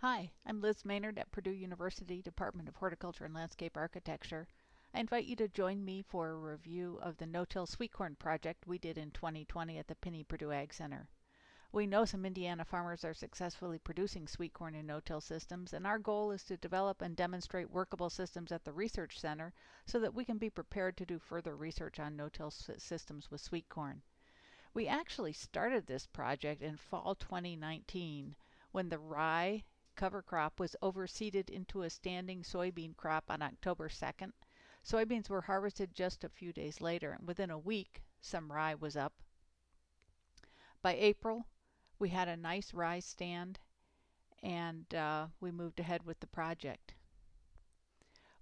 Hi, I'm Liz Maynard at Purdue University Department of Horticulture and Landscape Architecture. I invite you to join me for a review of the no-till sweet corn project we did in 2020 at the Pinney Purdue Ag Center. We know some Indiana farmers are successfully producing sweet corn in no-till systems, and our goal is to develop and demonstrate workable systems at the research center so that we can be prepared to do further research on no-till systems with sweet corn. We actually started this project in fall 2019 when the rye cover crop was overseeded into a standing soybean crop on October 2nd. Soybeans were harvested just a few days later, and within a week, some rye was up. By April, we had a nice rye stand, and we moved ahead with the project.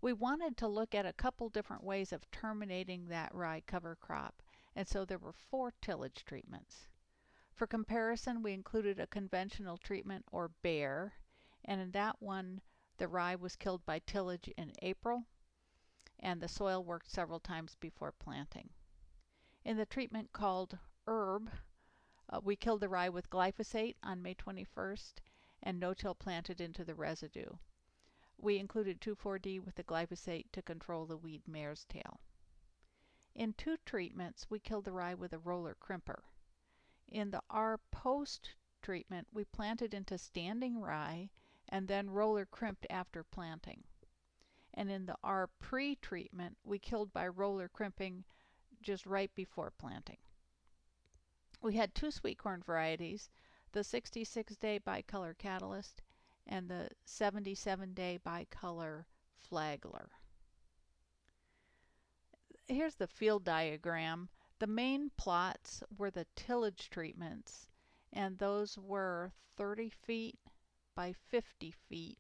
We wanted to look at a couple different ways of terminating that rye cover crop, and so there were 4 tillage treatments. For comparison, we included a conventional treatment, or bare, and in that one the rye was killed by tillage in April, and the soil worked several times before planting. In the treatment called herb, we killed the rye with glyphosate on May 21st and no-till planted into the residue. We included 2,4-D with the glyphosate to control the weed mare's tail. In 2 treatments, we killed the rye with a roller crimper. In the R post treatment, we planted into standing rye and then roller crimped after planting. And in the R pre-treatment, we killed by roller crimping just right before planting. We had 2 sweet corn varieties, the 66-day bicolor catalyst and the 77-day bicolor flagler. Here's the field diagram. The main plots were the tillage treatments, and those were 30 feet by 50 feet,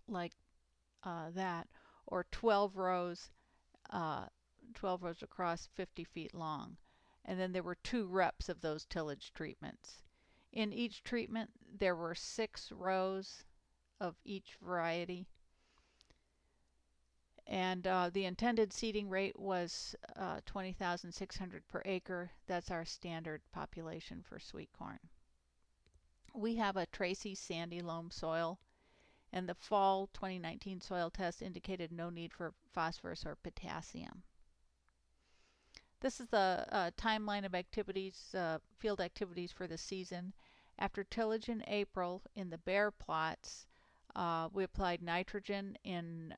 like that, or 12 rows across, 50 feet long. And then there were 2 reps of those tillage treatments. In each treatment, there were 6 rows of each variety. And the intended seeding rate was 20,600 per acre. That's our standard population for sweet corn. We have a Tracy sandy loam soil, and the fall 2019 soil test indicated no need for phosphorus or potassium. This is the timeline of activities, field activities for the season. After tillage in April, in the bare plots, we applied nitrogen in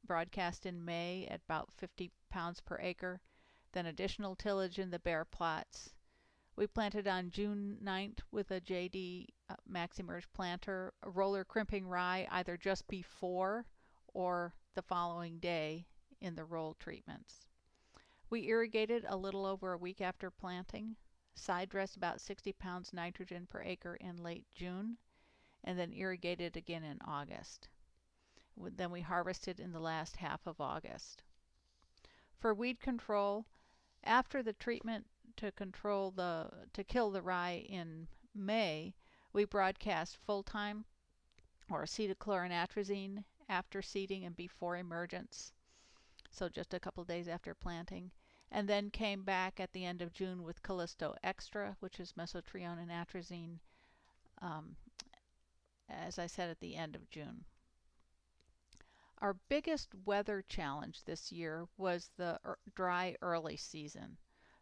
broadcast in May at about 50 pounds per acre, then additional tillage in the bare plots. We planted on June 9th with a JD Maximerge planter, roller crimping rye either just before or the following day in the roll treatments. We irrigated a little over a week after planting, side dressed about 60 pounds nitrogen per acre in late June, and then irrigated again in August. Then we harvested in the last half of August. For weed control, after the treatment to kill the rye in May, we broadcast full-time or acetylchlorinatrazine after seeding and before emergence, so just a couple days after planting, and then came back at the end of June with Callisto Extra, which is mesotrione and atrazine, as I said, at the end of June. Our biggest weather challenge this year was the dry early season.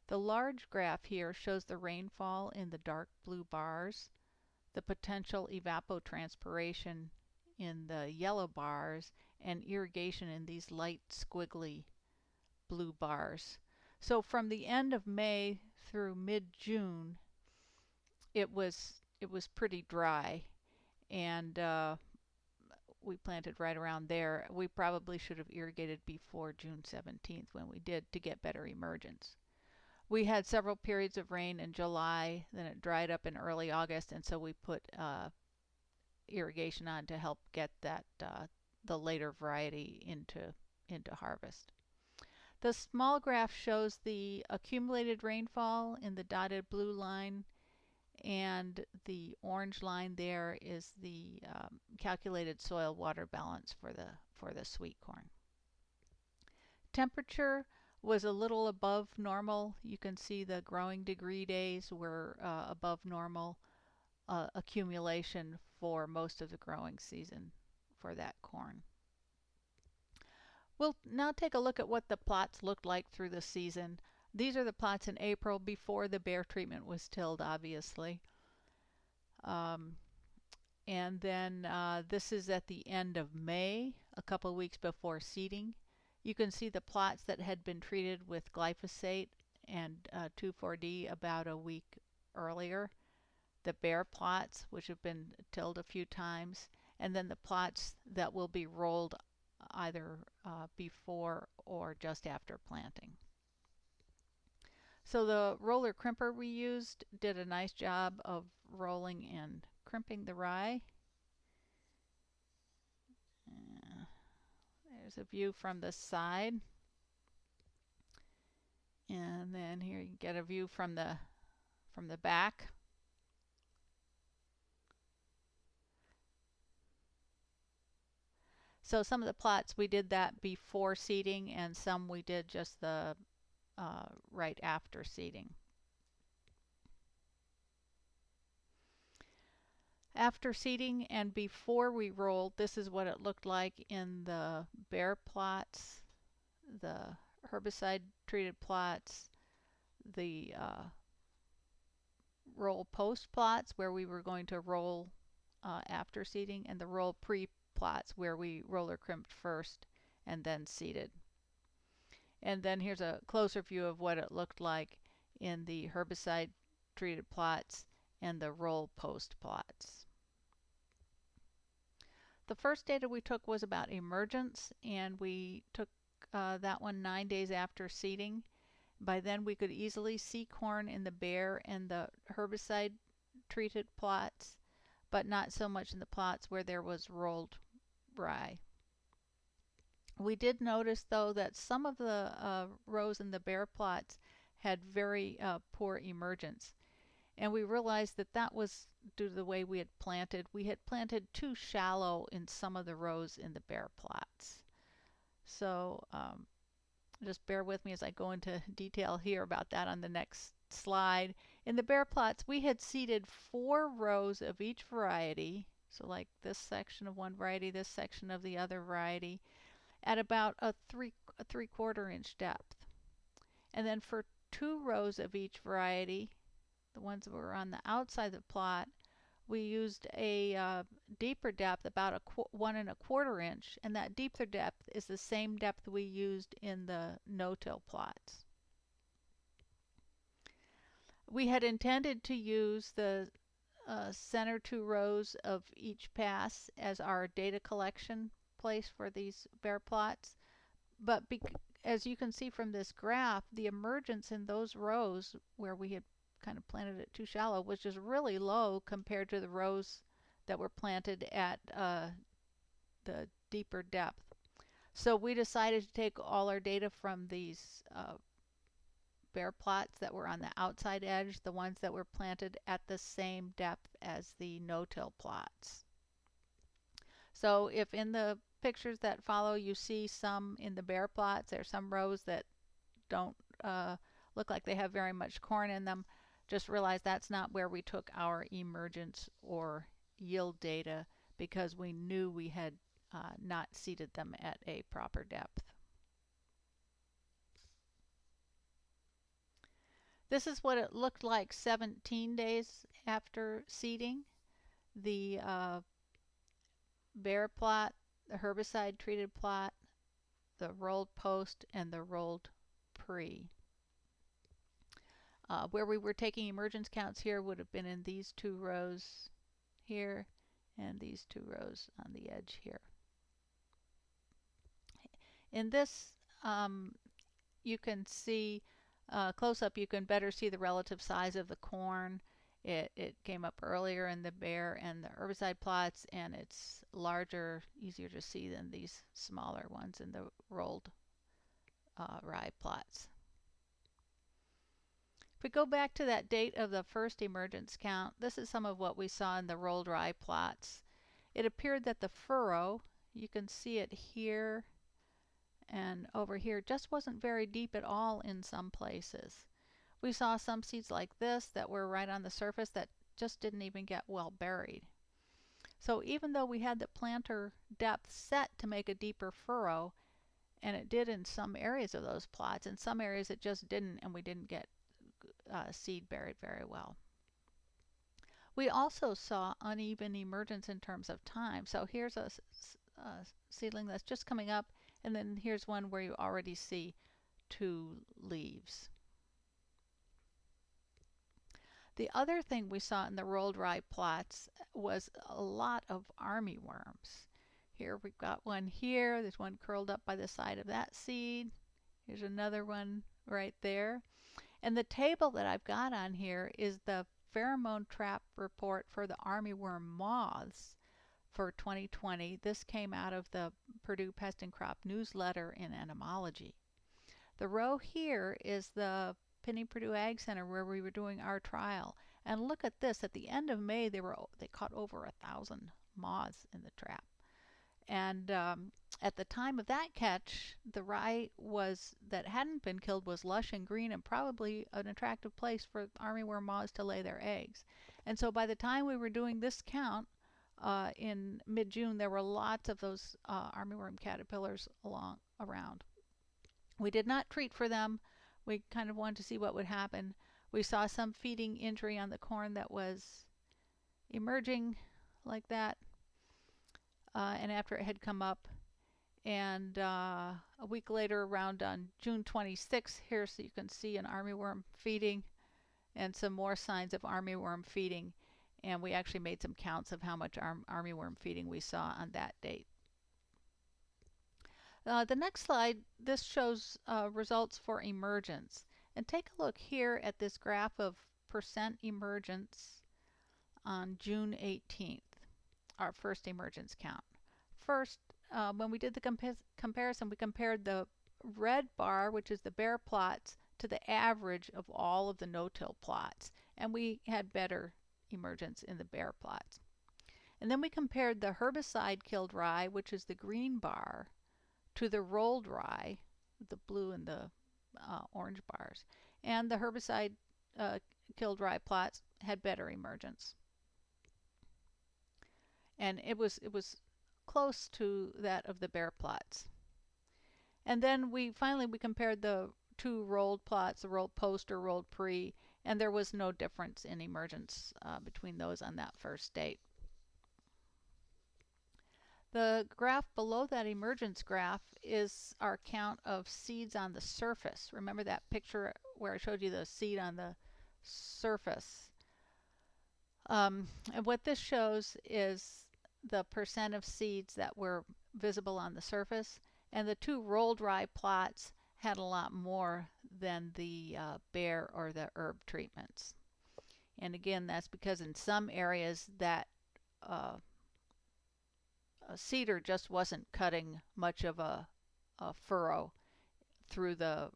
The large graph here shows the rainfall in the dark blue bars, the potential evapotranspiration in the yellow bars, and irrigation in these light squiggly blue bars. So from the end of May through mid-June, it was pretty dry, and we planted right around there. We probably should have irrigated before June 17th when we did to get better emergence. We had several periods of rain in July, then it dried up in early August, and so we put irrigation on to help get that the later variety into harvest. The small graph shows the accumulated rainfall in the dotted blue line, and the orange line there is the calculated soil water balance for the sweet corn. Temperature was a little above normal. You can see the growing degree days were above normal. accumulation for most of the growing season for that corn. We'll now take a look at what the plots looked like through the season. These are the plots in April before the bare treatment was tilled, obviously. And then this is at the end of May, a couple weeks before seeding. You can see the plots that had been treated with glyphosate and 2,4-D about a week earlier. The bare plots, which have been tilled a few times, and then the plots that will be rolled either before or just after planting. So the roller crimper we used did a nice job of rolling and crimping the rye. There's a view from the side. And then here you get a view from the back. So some of the plots we did that before seeding, and some we did just the right after seeding. After seeding and before we rolled, this is what it looked like in the bare plots, the herbicide treated plots, the roll post plots where we were going to roll after seeding, and the roll pre plots where we roller crimped first and then seeded. And then here's a closer view of what it looked like in the herbicide treated plots and the roll post plots. The first data we took was about emergence, and we took that one 9 days after seeding. By then we could easily see corn in the bare and the herbicide treated plots, but not so much in the plots where there was rolled rye. We did notice though that some of the rows in the bare plots had very poor emergence, and we realized that that was due to the way we had planted. We had planted too shallow in some of the rows in the bare plots. So just bear with me as I go into detail here about that on the next slide. In the bare plots, we had seeded 4 rows of each variety, so like this section of one variety, this section of the other variety, at about a 3/4 inch depth. And then for 2 rows of each variety, the ones that were on the outside of the plot, we used a deeper depth, about 1 1/4 inch, and that deeper depth is the same depth we used in the no-till plots. We had intended to use the center 2 rows of each pass as our data collection place for these bare plots, but as you can see from this graph, the emergence in those rows where we had kind of planted it too shallow was just really low compared to the rows that were planted at the deeper depth. So we decided to take all our data from these bare plots that were on the outside edge, the ones that were planted at the same depth as the no-till plots. So if in the pictures that follow you see some in the bare plots, there are some rows that don't look like they have very much corn in them, just realize that's not where we took our emergence or yield data, because we knew we had not seeded them at a proper depth. This is what it looked like 17 days after seeding. The bare plot, the herbicide treated plot, the rolled post, and the rolled pre. Where we were taking emergence counts here would have been in these 2 rows here and these 2 rows on the edge here. In this you can see close up, you can better see the relative size of the corn. It came up earlier in the bare and the herbicide plots, and it's larger, easier to see than these smaller ones in the rolled rye plots. If we go back to that date of the first emergence count, this is some of what we saw in the rolled rye plots. It appeared that the furrow, you can see it here and over here, just wasn't very deep at all in some places. We saw some seeds like this that were right on the surface that just didn't even get well buried. So even though we had the planter depth set to make a deeper furrow, and it did in some areas of those plots, in some areas it just didn't, and we didn't get seed buried very well. We also saw uneven emergence in terms of time. So here's a seedling that's just coming up, and then here's one where you already see 2 leaves. The other thing we saw in the Rolled Rye plots was a lot of armyworms. Here we've got one here, there's one curled up by the side of that seed. Here's another one right there. And the table that I've got on here is the pheromone trap report for the armyworm moths for 2020. This came out of the Purdue Pest and Crop newsletter in entomology. The row here is the Purdue Ag Center where we were doing our trial. And look at this, at the end of May they caught over 1,000 moths in the trap. And at the time of that catch, the rye that hadn't been killed was lush and green and probably an attractive place for armyworm moths to lay their eggs. And so by the time we were doing this count in mid-June, there were lots of those armyworm caterpillars around. We did not treat for them. We kind of wanted to see what would happen. We saw some feeding injury on the corn that was emerging like that. And after it had come up, and a week later, around on June 26th, here so you can see an armyworm feeding and some more signs of armyworm feeding, and we actually made some counts of how much armyworm feeding we saw on that date. The next slide, this shows results for emergence, and take a look here at this graph of percent emergence on June 18th. Our first emergence count. First, when we did the comparison, we compared the red bar, which is the bare plots, to the average of all of the no-till plots, and we had better emergence in the bare plots. And then we compared the herbicide-killed rye, which is the green bar, to the rolled rye, the blue and the orange bars, and the herbicide-killed rye plots had better emergence. And it was close to that of the bare plots. And then we compared the 2 rolled plots, the rolled post or rolled pre, and there was no difference in emergence between those on that first date. The graph below that emergence graph is our count of seeds on the surface. Remember that picture where I showed you the seed on the surface? And what this shows is the percent of seeds that were visible on the surface, and the 2 rolled rye plots had a lot more than the bare or the herb treatments. And again, that's because in some areas that a seeder just wasn't cutting much of a furrow through the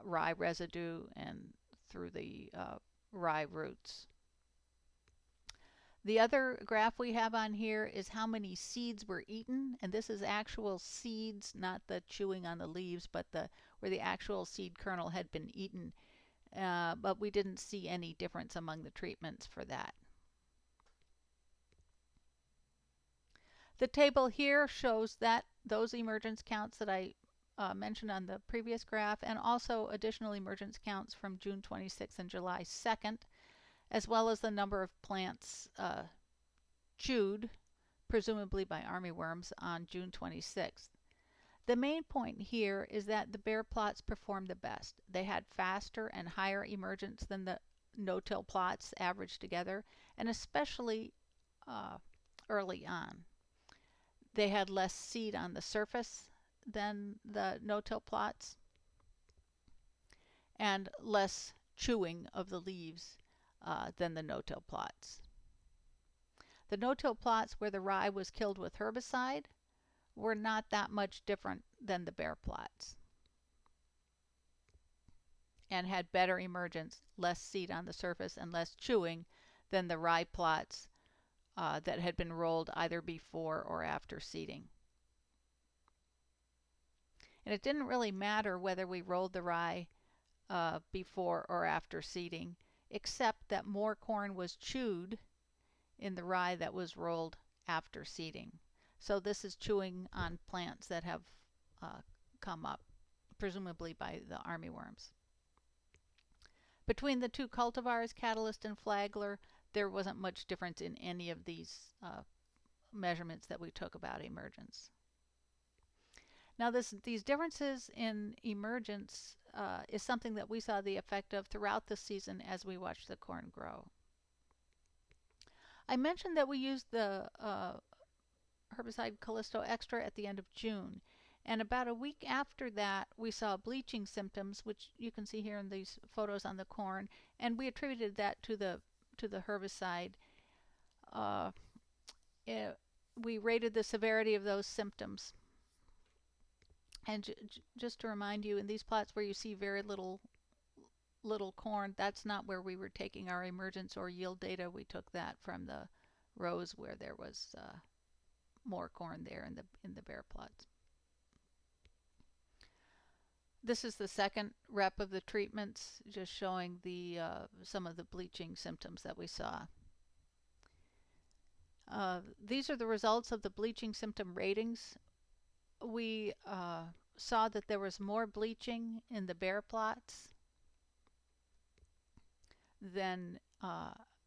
rye residue and through the rye roots. The other graph we have on here is how many seeds were eaten, and this is actual seeds, not the chewing on the leaves, but where the actual seed kernel had been eaten. But we didn't see any difference among the treatments for that. The table here shows those emergence counts that I mentioned on the previous graph, and also additional emergence counts from June 26th and July 2nd. As well as the number of plants chewed, presumably by armyworms, on June 26th. The main point here is that the bare plots performed the best. They had faster and higher emergence than the no-till plots averaged together, and especially early on. They had less seed on the surface than the no-till plots, and less chewing of the leaves than the no-till plots. The no-till plots where the rye was killed with herbicide were not that much different than the bare plots, and had better emergence, less seed on the surface and less chewing than the rye plots that had been rolled either before or after seeding. And it didn't really matter whether we rolled the rye before or after seeding, except that more corn was chewed in the rye that was rolled after seeding. So this is chewing on plants that have come up, presumably by the armyworms. Between the two cultivars, Catalyst and Flagler, there wasn't much difference in any of these measurements that we took about emergence. Now these differences in emergence is something that we saw the effect of throughout the season as we watched the corn grow. I mentioned that we used the herbicide Callisto Extra at the end of June, and about a week after that we saw bleaching symptoms, which you can see here in these photos on the corn, and we attributed that to the herbicide. We rated the severity of those symptoms. And just to remind you, in these plots where you see very little corn, that's not where we were taking our emergence or yield data. We took that from the rows where there was more corn there in the bare plots. This is the second rep of the treatments, just showing the some of the bleaching symptoms that we saw. These are the results of the bleaching symptom ratings. We saw that there was more bleaching in the bare plots than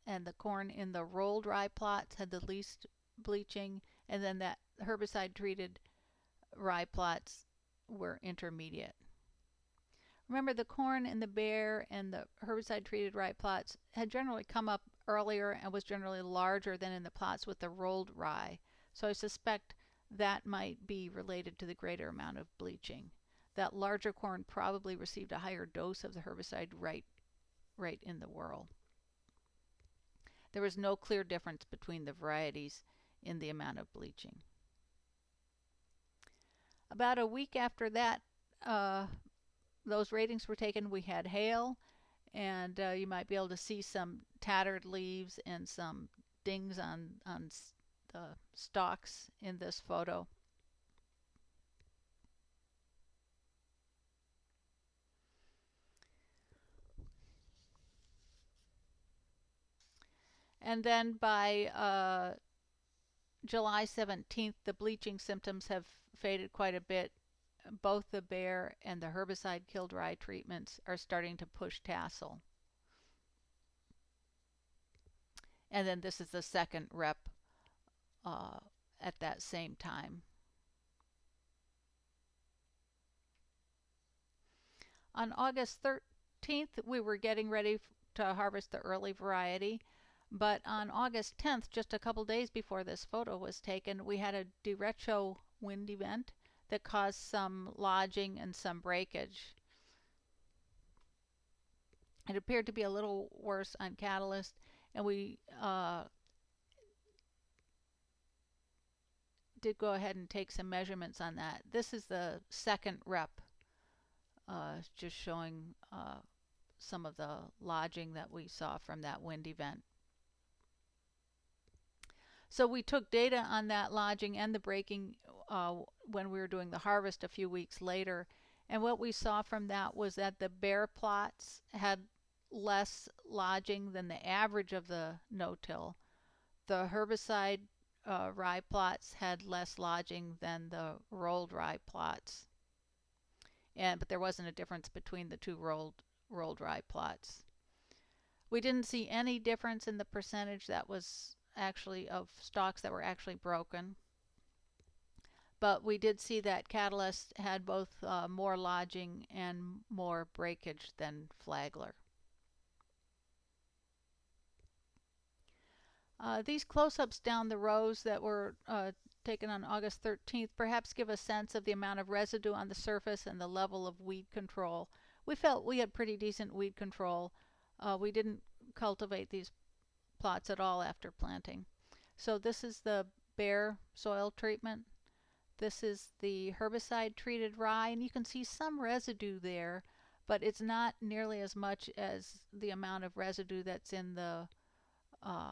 and the corn in the rolled rye plots had the least bleaching, and then that herbicide treated rye plots were intermediate. Remember, the corn in the bare and the herbicide treated rye plots had generally come up earlier and was generally larger than in the plots with the rolled rye, so I suspect that might be related to the greater amount of bleaching. That larger corn probably received a higher dose of the herbicide right in the whirl. There was no clear difference between the varieties in the amount of bleaching. About a week after that, those ratings were taken, we had hail, and you might be able to see some tattered leaves and some dings on the stalks in this photo. And then by July 17th, the bleaching symptoms have faded quite a bit. Both the bare and the herbicide killed rye treatments are starting to push tassel. And then this is the second rep at that same time. On August 13th, we were getting ready to harvest the early variety, but on August 10th, just a couple days before this photo was taken, we had a derecho wind event that caused some lodging and some breakage. It appeared to be a little worse on Catalyst, and we did go ahead and take some measurements on that. This is the second rep, just showing some of the lodging that we saw from that wind event. So we took data on that lodging and the breaking when we were doing the harvest a few weeks later, and what we saw from that was that the bare plots had less lodging than the average of the no-till. The herbicide rye plots had less lodging than the rolled rye plots, but there wasn't a difference between the two rolled rye plots. We didn't see any difference in the percentage that was actually of stalks that were actually broken, but we did see that Catalyst had both more lodging and more breakage than Flagler. These close-ups down the rows that were taken on August 13th perhaps give a sense of the amount of residue on the surface and the level of weed control. We felt we had pretty decent weed control. We didn't cultivate these plots at all after planting. So this is the bare soil treatment. This is the herbicide treated rye, and you can see some residue there, but it's not nearly as much as the amount of residue that's in the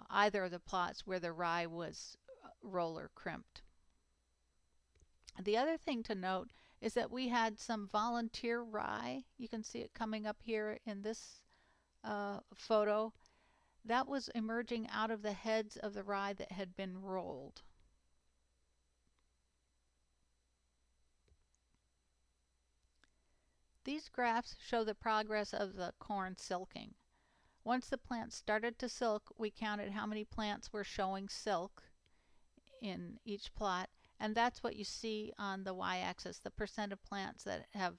either of the plots where the rye was roller crimped. The other thing to note is that we had some volunteer rye. You can see it coming up here in this photo. That was emerging out of the heads of the rye that had been rolled. These graphs show the progress of the corn silking. Once the plant started to silk, we counted how many plants were showing silk in each plot, and that's what you see on the y-axis, the percent of plants that have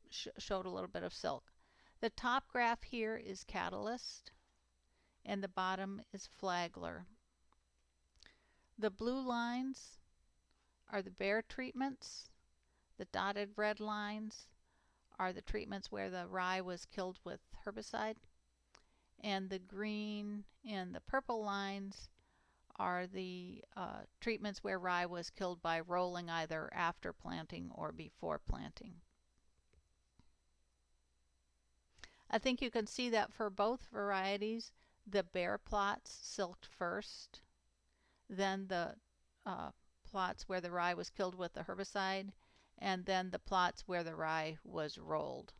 showed a little bit of silk. The top graph here is Catalyst, and the bottom is Flagler. The blue lines are the bare treatments. The dotted red lines are the treatments where the rye was killed with herbicide, and the green and the purple lines are the treatments where rye was killed by rolling either after planting or before planting. I think you can see that for both varieties, the bare plots silked first, then the plots where the rye was killed with the herbicide, and then the plots where the rye was rolled.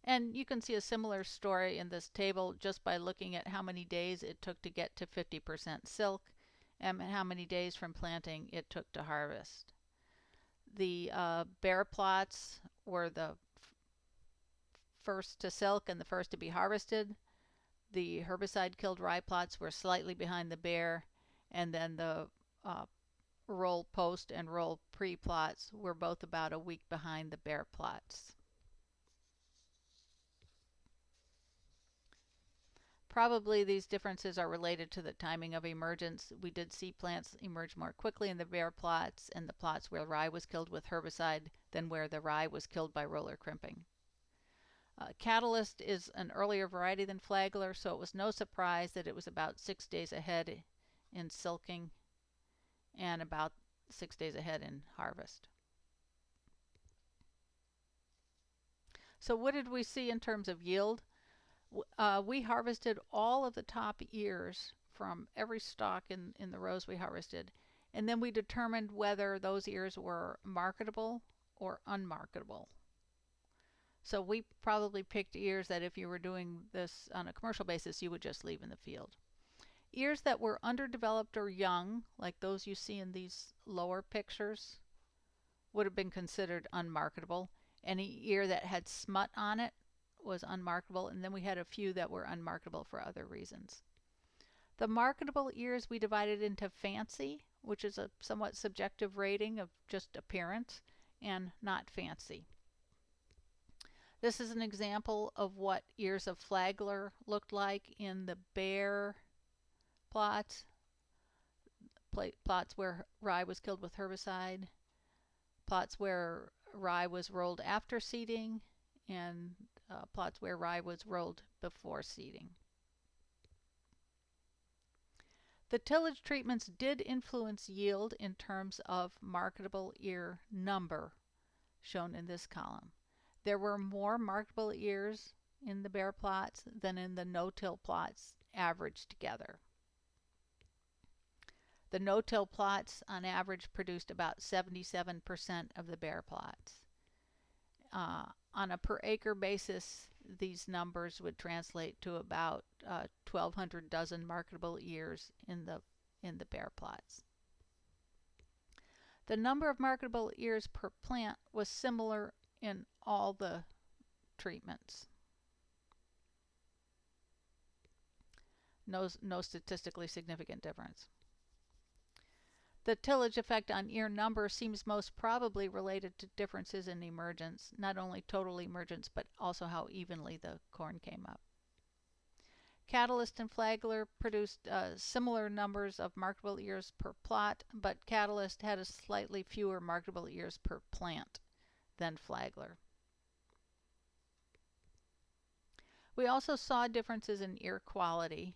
And you can see a similar story in this table just by looking at how many days it took to get to 50% silk and how many days from planting it took to harvest. The bare plots were the first to silk and the first to be harvested. The herbicide-killed rye plots were slightly behind the bare, and then the roll post and roll pre plots were both about a week behind the bare plots. Probably these differences are related to the timing of emergence. We did see plants emerge more quickly in the bare plots and the plots where rye was killed with herbicide than where the rye was killed by roller crimping. Catalyst is an earlier variety than Flagler, so it was no surprise that it was about 6 days ahead in silking and about 6 days ahead in harvest. So what did we see in terms of yield? We harvested all of the top ears from every stalk in the rows we harvested, and then we determined whether those ears were marketable or unmarketable. So we probably picked ears that if you were doing this on a commercial basis, you would just leave in the field. Ears that were underdeveloped or young, like those you see in these lower pictures, would have been considered unmarketable. Any ear that had smut on it was unmarketable, and then we had a few that were unmarketable for other reasons. The marketable ears we divided into fancy, which is a somewhat subjective rating of just appearance, and not fancy. This is an example of what ears of Flagler looked like in the bare plots, plots where rye was killed with herbicide, plots where rye was rolled after seeding, and plots where rye was rolled before seeding. The tillage treatments did influence yield in terms of marketable ear number, shown in this column. There were more marketable ears in the bare plots than in the no-till plots averaged together. The no-till plots on average produced about 77% of the bare plots. On a per acre basis, these numbers would translate to about 1,200 dozen marketable ears in the bare plots. The number of marketable ears per plant was similar in all the treatments. No statistically significant difference. The tillage effect on ear number seems most probably related to differences in emergence, not only total emergence, but also how evenly the corn came up. Catalyst and Flagler produced similar numbers of marketable ears per plot, but Catalyst had a slightly fewer marketable ears per plant than Flagler. We also saw differences in ear quality.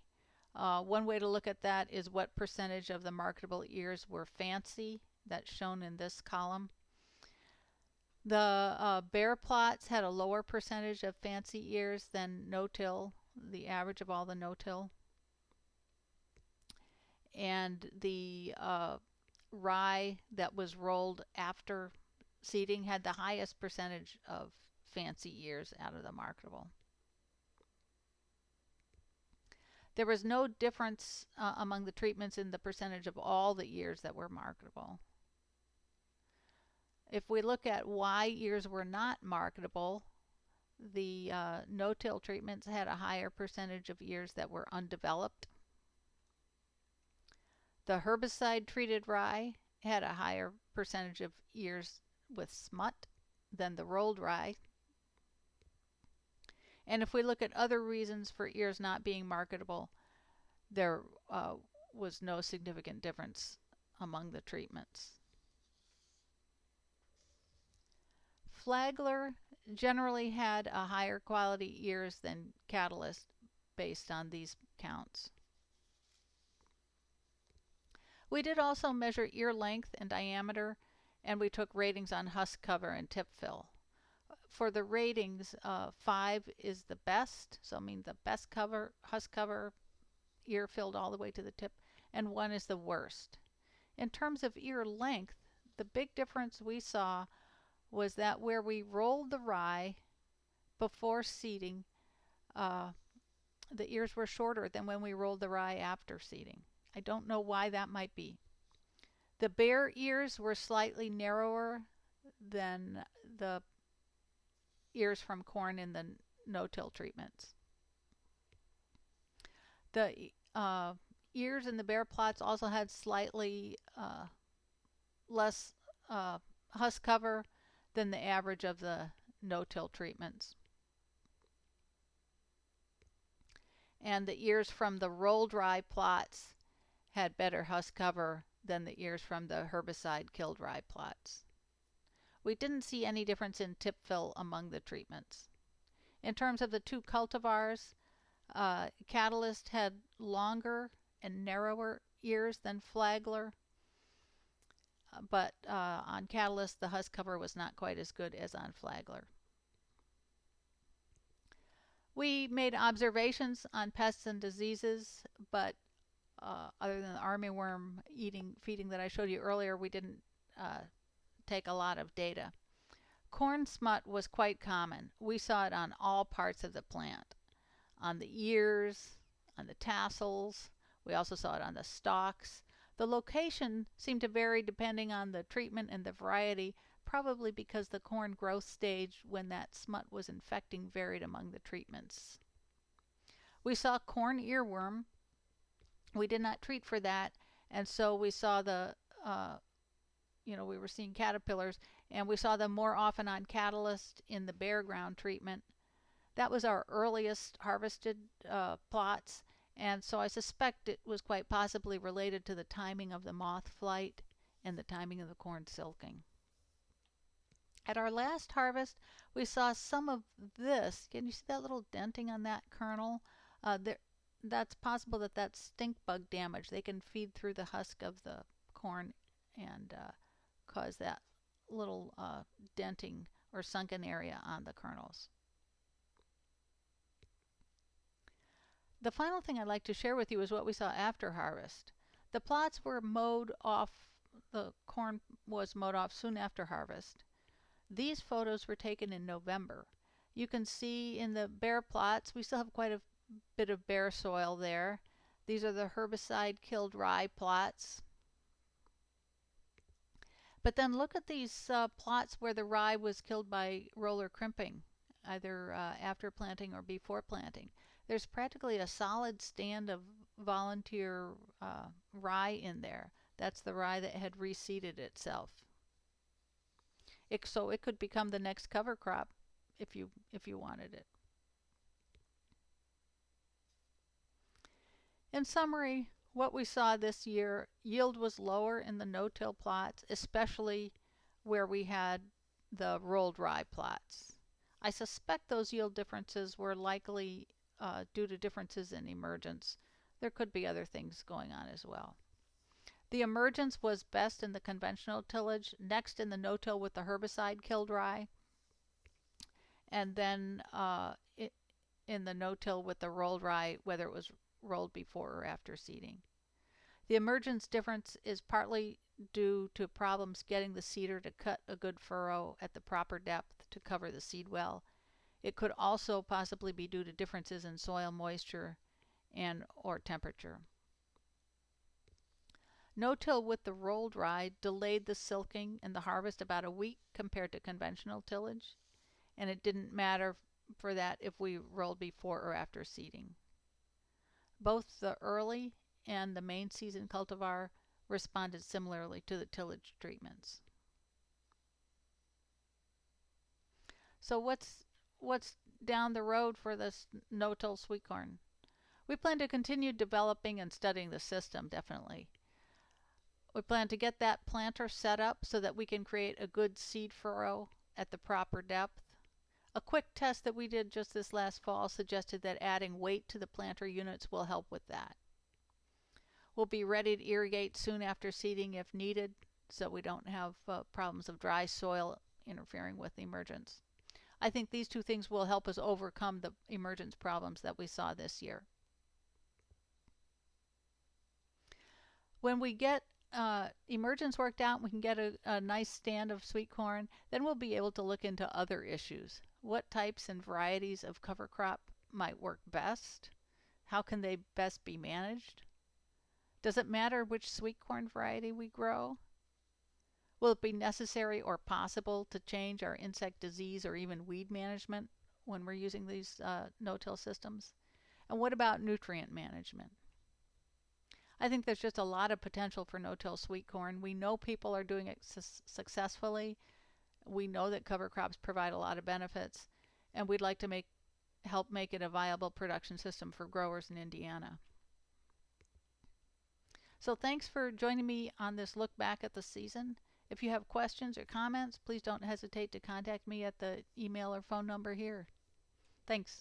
One way to look at that is what percentage of the marketable ears were fancy. That's shown in this column. The bare plots had a lower percentage of fancy ears than no-till, the average of all the no-till. And the rye that was rolled after seeding had the highest percentage of fancy ears out of the marketable. There was no difference among the treatments in the percentage of all the ears that were marketable. If we look at why ears were not marketable, the no-till treatments had a higher percentage of ears that were undeveloped. The herbicide-treated rye had a higher percentage of ears with smut than the rolled rye. And if we look at other reasons for ears not being marketable, there was no significant difference among the treatments. Flagler generally had a higher quality ears than Catalyst based on these counts. We did also measure ear length and diameter, and we took ratings on husk cover and tip fill. For the ratings, 5 is the best, so I mean the best cover, husk cover, ear filled all the way to the tip, and 1 is the worst. In terms of ear length, the big difference we saw was that where we rolled the rye before seeding, the ears were shorter than when we rolled the rye after seeding. I don't know why that might be. The bare ears were slightly narrower than the ears from corn in the no-till treatments. The ears in the bare plots also had slightly less husk cover than the average of the no-till treatments. And the ears from the rolled rye plots had better husk cover than the ears from the herbicide-killed rye plots. We didn't see any difference in tip fill among the treatments. In terms of the two cultivars, Catalyst had longer and narrower ears than Flagler, but on Catalyst the husk cover was not quite as good as on Flagler. We made observations on pests and diseases, but other than the armyworm feeding that I showed you earlier, we didn't take a lot of data. Corn smut was quite common. We saw it on all parts of the plant. On the ears, on the tassels, we also saw it on the stalks. The location seemed to vary depending on the treatment and the variety, probably because the corn growth stage when that smut was infecting varied among the treatments. We saw corn earworm. We did not treat for that, and so we saw the we were seeing caterpillars, and we saw them more often on Catalyst in the bare ground treatment. That was our earliest harvested plots, and so I suspect it was quite possibly related to the timing of the moth flight and the timing of the corn silking. At our last harvest, we saw some of this. Can you see that little denting on that kernel? That's possible that that's stink bug damage. They can feed through the husk of the corn and cause that little denting or sunken area on the kernels. The final thing I'd like to share with you is what we saw after harvest. The plots were mowed off, the corn was mowed off soon after harvest. These photos were taken in November. You can see in the bare plots, we still have quite a bit of bare soil there. These are the herbicide-killed rye plots. But then look at these plots where the rye was killed by roller crimping, either after planting or before planting. There's practically a solid stand of volunteer rye in there. That's the rye that had reseeded itself. So it could become the next cover crop if you wanted it. In summary, what we saw this year, yield was lower in the no-till plots, especially where we had the rolled rye plots. I suspect those yield differences were likely due to differences in emergence. There could be other things going on as well. The emergence was best in the conventional tillage, next in the no-till with the herbicide-killed rye, and then in the no-till with the rolled rye, whether it was rolled before or after seeding. The emergence difference is partly due to problems getting the seeder to cut a good furrow at the proper depth to cover the seed well. It could also possibly be due to differences in soil moisture and or temperature. No-till with the Rolled Rve delayed the silking and the harvest about a week compared to conventional tillage, and it didn't matter for that if we rolled before or after seeding. Both the early and the main season cultivar responded similarly to the tillage treatments. So what's down the road for this no-till sweet corn? We plan to continue developing and studying the system, definitely. We plan to get that planter set up so that we can create a good seed furrow at the proper depth. A quick test that we did just this last fall suggested that adding weight to the planter units will help with that. We'll be ready to irrigate soon after seeding if needed, so we don't have problems of dry soil interfering with emergence. I think these two things will help us overcome the emergence problems that we saw this year. When we get emergence worked out, we can get a nice stand of sweet corn, then we'll be able to look into other issues. What types and varieties of cover crop might work best? How can they best be managed? Does it matter which sweet corn variety we grow? Will it be necessary or possible to change our insect disease or even weed management when we're using these no-till systems? And what about nutrient management? I think there's just a lot of potential for no-till sweet corn. We know people are doing it successfully. We know that cover crops provide a lot of benefits, and we'd like to help make it a viable production system for growers in Indiana. So thanks for joining me on this look back at the season. If you have questions or comments, please don't hesitate to contact me at the email or phone number here. Thanks.